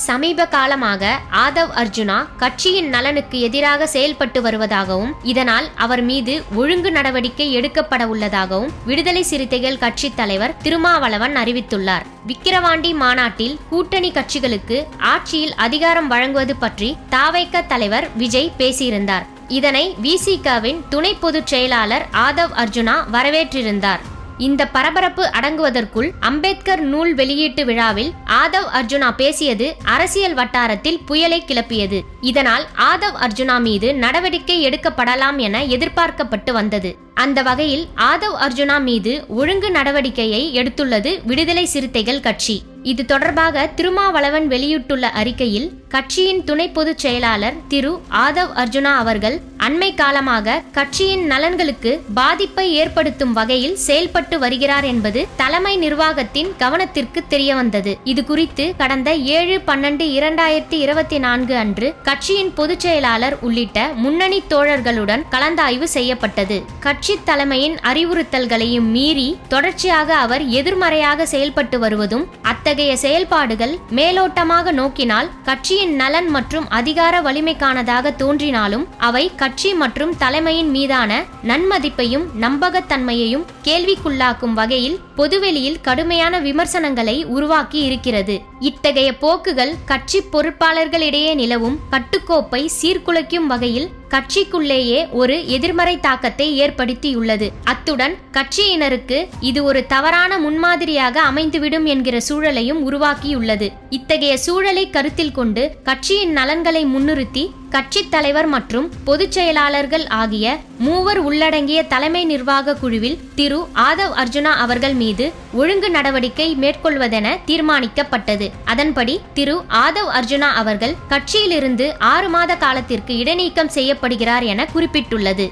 சமீப காலமாக ஆதவ் அர்ஜுனா கட்சியின் நலனுக்கு எதிராக செயல்பட்டு வருவதாகவும் இதனால் அவர் மீது ஒழுங்கு நடவடிக்கை எடுக்கப்பட உள்ளதாகவும் விடுதலை சிறுத்தைகள் கட்சி தலைவர் திருமாவளவன் அறிவித்துள்ளார். விக்கிரவாண்டி மாநாட்டில் கூட்டணி கட்சிகளுக்கு ஆட்சியில் அதிகாரம் வழங்குவது பற்றி தவைக்க தலைவர் விஜய் பேசியிருந்தார். இதனை விசிகவின் துணை பொதுச் செயலாளர் ஆதவ் அர்ஜுனா வரவேற்றிருந்தார். இந்த பரபரப்பு அடங்குவதற்குள் அம்பேத்கர் நூல் வெளியீட்டு விழாவில் ஆதவ் அர்ஜுனா பேசியது அரசியல் வட்டாரத்தில் புயலை கிளப்பியது. இதனால் ஆதவ் அர்ஜுனா மீது நடவடிக்கை எடுக்கப்படலாம் என எதிர்பார்க்கப்பட்டு வந்தது. அந்த வகையில் ஆதவ் அர்ஜுனா மீது ஒழுங்கு நடவடிக்கையை எடுத்துள்ளது விடுதலை சிறுத்தைகள் கட்சி. இது தொடர்பாக திருமாவளவன் வெளியிட்டுள்ள அறிக்கையில் கட்சியின் துணை பொதுச் செயலாளர் திரு ஆதவ் அர்ஜுனா அவர்கள் அண்மை காலமாக கட்சியின் நலன்களுக்கு பாதிப்பை ஏற்படுத்தும் வகையில் செயல்பட்டு வருகிறார் என்பது தலைமை நிர்வாகத்தின் கவனத்திற்கு தெரியவந்தது. இது குறித்து கடந்த 7/12/2024 அன்று கட்சியின் பொதுச் செயலாளர் உள்ளிட்ட முன்னணி தோழர்களுடன் கலந்தாய்வு செய்யப்பட்டது. கட்சி தலைமையின் அறிவுறுத்தல்களையும் மீறி தொடர்ச்சியாக அவர் எதிர்மறையாக செயல்பட்டு வருவதும் அத்தகைய செயல்பாடுகள் மேலோட்டமாக நோக்கினால் கட்சியின் நலன் மற்றும் அதிகார வலிமைக்கானதாக தோன்றினாலும் அவை கட்சி மற்றும் தலைமையின் மீதான நன்மதிப்பையும் நம்பகத்தன்மையையும் கேள்விக்குள்ளாக்கும் வகையில் பொதுவெளியில் கடுமையான விமர்சனங்களை உருவாக்கி இருக்கிறது. இத்தகைய போக்குகள் கட்சி பொறுப்பாளர்களிடையே நிலவும் கட்டுக்கோப்பை சீர்குலைக்கும் வகையில் கட்சிக்குள்ளேயே ஒரு எதிர்மறை தாக்கத்தை ஏற்படுத்தியுள்ளது. அத்துடன் கட்சியினருக்கு இது ஒரு தவறான முன்மாதிரியாக அமைந்துவிடும் என்கிற சூழலையும் உருவாக்கியுள்ளது. இத்தகைய சூழலை கருத்தில் கொண்டு கட்சியின் நலன்களை முன்னிறுத்தி கட்சி தலைவர் மற்றும் பொதுச் செயலாளர்கள் ஆகிய மூவர் உள்ளடங்கிய தலைமை நிர்வாக குழுவில் திரு ஆதவ் அர்ஜுனா அவர்கள் மீது ஒழுங்கு நடவடிக்கை மேற்கொள்வதென தீர்மானிக்கப்பட்டது. அதன்படி திரு ஆதவ் அர்ஜுனா அவர்கள் கட்சியிலிருந்து 6 மாத காலத்திற்கு இடைநீக்கம் செய்யப்படுகிறார் என குறிப்பிட்டுள்ளது.